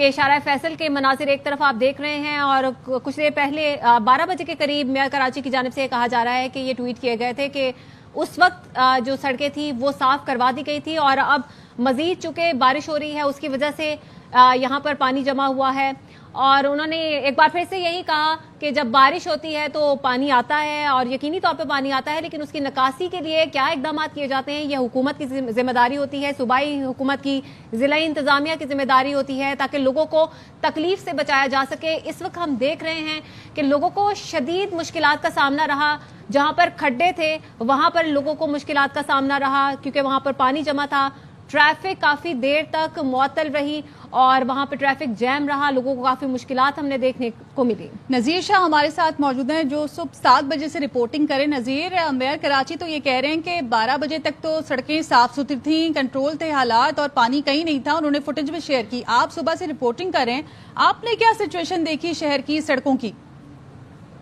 کہ شارع فیصل کے مناظر ایک طرف آپ دیکھ رہے ہیں اور کچھ دیر پہلے 12 بجے کے قریب میئر کراچی کی جانب سے کہا جا رہا ہے کہ یہ ٹویٹ کیے گئے تھے کہ اس وقت جو سڑکیں تھی وہ صاف کروا دی گئی تھی اور اب مزید چونکہ بارش ہو رہی ہے اس کی وجہ سے یہاں پر پانی جمع ہوا ہے. اور انہوں نے ایک بار پھر سے یہی کہا کہ جب بارش ہوتی ہے تو پانی آتا ہے اور یقینی طور پہ پانی آتا ہے، لیکن اس کی نکاسی کے لیے کیا اقدامات کیے جاتے ہیں یہ حکومت کی ذمہ داری ہوتی ہے، صوبائی حکومت کی، ضلعی انتظامیہ کی ذمہ داری ہوتی ہے تاکہ لوگوں کو تکلیف سے بچایا جا سکے. اس وقت ہم دیکھ رہے ہیں کہ لوگوں کو شدید مشکلات کا سامنا رہا، جہاں پر کھڈے تھے وہاں پر لوگوں کو مشکلات کا سامنا رہا کیونکہ وہاں پر پانی جمع تھا. ٹریفک کافی دیر تک معطل رہی اور وہاں پہ ٹریفک جیم رہا، لوگوں کو کافی مشکلات ہم نے دیکھنے کو ملی. نذیر شاہ ہمارے ساتھ موجود ہیں جو صبح 7 بجے سے رپورٹنگ کریں. نذیر، میئر کراچی تو یہ کہہ رہے ہیں کہ 12 بجے تک تو سڑکیں صاف ستھری تھیں، کنٹرول تھے حالات اور پانی کہیں نہیں تھا. انہوں نے فوٹیج بھی شیئر کی. آپ صبح سے رپورٹنگ کر رہے ہیں، آپ نے کیا سچویشن دیکھی شہر کی سڑکوں کی؟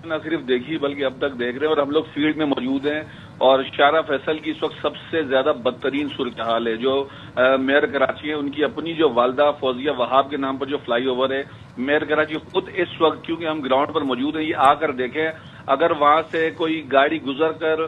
نہ صرف دیکھی بلکہ اب تک دیکھ رہے ہیں اور ہم لوگ فیلڈ میں موجود ہیں اور شارع فیصل کی اس وقت سب سے زیادہ بدترین صورتحال ہے. جو میئر کراچی ہے ان کی اپنی جو والدہ فوزیہ وہاب کے نام پر جو فلائی اوور ہے، میئر کراچی خود اس وقت کیونکہ ہم گراؤنڈ پر موجود ہیں یہ آ کر دیکھیں، اگر وہاں سے کوئی گاڑی گزر کر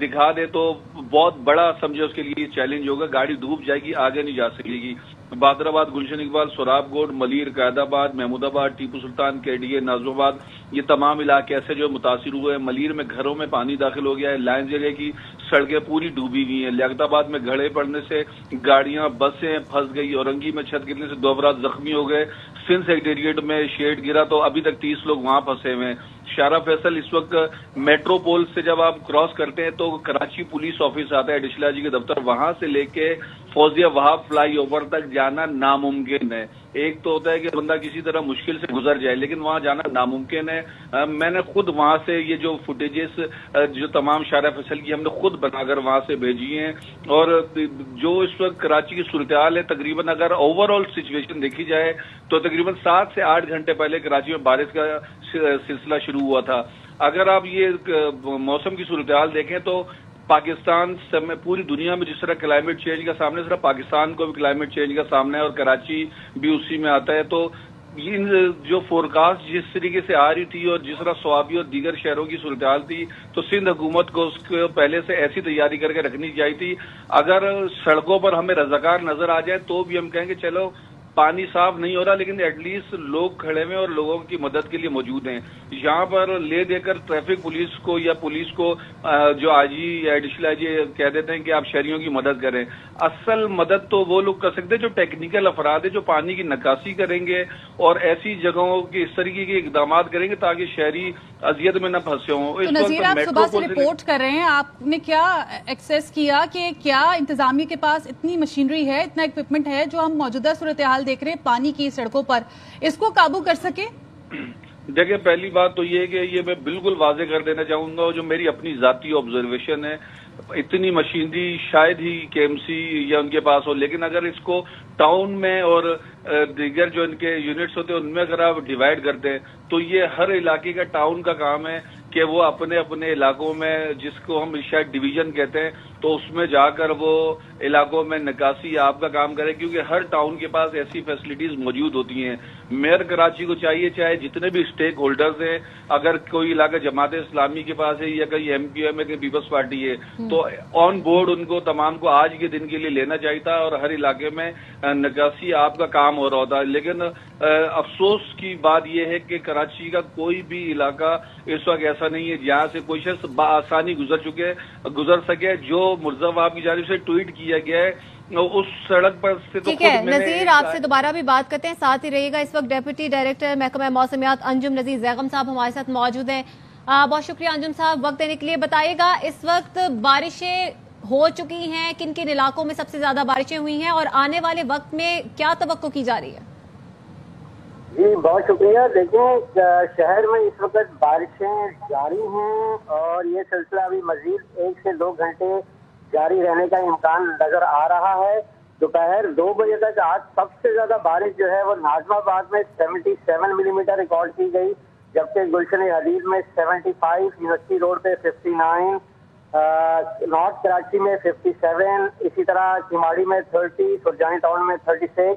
دکھا دے تو بہت بڑا سمجھے اس کے لیے چیلنج ہوگا. گاڑی ڈوب جائے گی، آگے نہیں جا سکے گی. بادر آباد، گلشن اقبال، سوراب گوڈ، ملیر، قائد آباد، محمود آباد، ٹیپو سلطان، KDA، نازم آباد، یہ تمام علاقے ایسے جو متاثر ہوئے ہیں. ملیر میں گھروں میں پانی داخل ہو گیا ہے، لائن جگہ کی سڑکیں پوری ڈوبی ہوئی ہیں. لیاقت آباد میں گھڑے پڑنے سے گاڑیاں بسیں پھنس گئی، اورنگی میں چھت گرنے سے 2 افراد زخمی ہو گئے. سندھ سیکریٹریٹ میں شیڈ گرا تو ابھی تک 30 لوگ وہاں پھنسے ہوئے ہیں. شارع فیصل اس وقت میٹرو پول سے جب آپ کراس کرتے ہیں تو کراچی پولیس آفس آتا ہے ایڈیشنل جی کے دفتر، وہاں سے لے کے فوزیہ وہاب فلائی اوور تک جانا ناممکن ہے. ایک تو ہوتا ہے کہ بندہ کسی طرح مشکل سے گزر جائے لیکن وہاں جانا ناممکن ہے. میں نے خود وہاں سے یہ جو فوٹیجز جو تمام شارع فیصل کی ہم نے خود بنا کر وہاں سے بھیجی ہیں اور جو اس وقت کراچی کی صورتحال ہے تقریباً اگر اوور آل سچویشن دیکھی جائے تو تقریباً 7 سے 8 گھنٹے پہلے کراچی میں بارش کا سلسلہ شروع ہوا تھا. اگر آپ یہ موسم کی صورتحال دیکھیں تو پاکستان میں پوری دنیا میں جس طرح کلائمیٹ چینج کا سامنا ہے اس طرح پاکستان کو بھی کلائمیٹ چینج کا سامنا ہے اور کراچی بھی اسی میں آتا ہے. تو یہ جو فورکاسٹ جس طریقے سے آ رہی تھی اور جس طرح سوابی اور دیگر شہروں کی صورتحال تھی تو سندھ حکومت کو اس کو پہلے سے ایسی تیاری کر کے رکھنی چاہیے تھی. اگر سڑکوں پر ہمیں رضاکار نظر آ جائے تو بھی ہم کہیں گے چلو پانی صاف نہیں ہو رہا لیکن ایٹ لیسٹ لوگ کھڑے ہوئے اور لوگوں کی مدد کے لیے موجود ہیں. یہاں پر لے دے کر ٹریفک پولیس کو یا پولیس کو جو آئی جی یا ایڈیشنل آئی جی کہہ دیتے ہیں کہ آپ شہریوں کی مدد کریں. اصل مدد تو وہ لوگ کر سکتے ہیں جو ٹیکنیکل افراد ہیں جو پانی کی نکاسی کریں گے اور ایسی جگہوں کے اس طریقے کے اقدامات کریں گے تاکہ شہری اذیت میں نہ پھنسے ہوں. تو نذیر، آپ صبح سے رپورٹ کر رہے ہیں، آپ نے کیا ایکسیس کیا کہ کیا انتظامیہ کے پاس اتنی مشینری ہے، اتنا اکوپمنٹ ہے جو ہم موجودہ صورتحال دیکھ رہے ہیں پانی کی سڑکوں پر اس کو قابو کر سکے؟ دیکھیں، پہلی بات تو یہ کہ یہ میں بالکل واضح کر دینا چاہوں گا جو میری اپنی ذاتی آبزرویشن ہے، اتنی مشینری شاید ہی KMC یا ان کے پاس ہو، لیکن اگر اس کو ٹاؤن میں اور دیگر جو ان کے یونٹس ہوتے ہیں ان میں اگر آپ ڈیوائیڈ کرتے ہیں تو یہ ہر علاقے کا ٹاؤن کا کام ہے کہ وہ اپنے اپنے علاقوں میں جس کو ہم شاید ڈویژن کہتے ہیں تو اس میں جا کر وہ علاقوں میں نکاسی آپ کا کام کرے کیونکہ ہر ٹاؤن کے پاس ایسی فیسلٹیز موجود ہوتی ہیں. میئر کراچی کو چاہیے چاہے جتنے بھی اسٹیک ہولڈرز ہیں، اگر کوئی علاقہ جماعت اسلامی کے پاس ہے یا کہیں MQM ہے کہ پیپلز پارٹی ہے تو آن بورڈ ان کو تمام کو آج کے دن کے لیے لینا چاہیے تھا اور ہر علاقے میں نکاسی آپ کا کام ہو رہا ہوتا ہے. لیکن افسوس کی بات یہ ہے کہ کراچی کا کوئی بھی علاقہ اس وقت ایسا نہیں ہے جہاں سے کوئی شخص بآسانی گزر سکے. جو مرزا وہاب کی جانب سے ٹویٹ کیا گیا ہے اس سڑک پر سے تو ٹھیک ہے. نذیر، آپ سے دوبارہ بھی بات کرتے ہیں، ساتھ ہی رہیے گا. اس وقت ڈیپٹی ڈائریکٹر محکمہ موسمیات انجم نذیر زیغم صاحب ہمارے ساتھ موجود ہیں. بہت شکریہ انجم صاحب وقت دینے کے لیے. بتائیے گا اس وقت بارشیں ہو چکی ہیں، کن کن علاقوں میں سب سے زیادہ بارشیں ہوئی ہیں اور آنے والے وقت میں کیا توقع کی جا رہی ہے؟ جی بہت شکریہ. دیکھیں، شہر میں اس وقت بارشیں جاری ہیں اور یہ سلسلہ ابھی مزید 1 سے 2 گھنٹے جاری رہنے کا امکان نظر آ رہا ہے. دوپہر 2 بجے تک آج سب سے زیادہ بارش جو ہے وہ نازم آباد میں 77 ملی میٹر ریکارڈ کی گئی، جبکہ گلشن حدید میں 75، یونیورسٹی روڈ پہ 59، نارتھ کراچی میں 57، اسی طرح کماڑی میں 30، سرجانی ٹاؤن میں 36،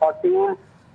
14,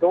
2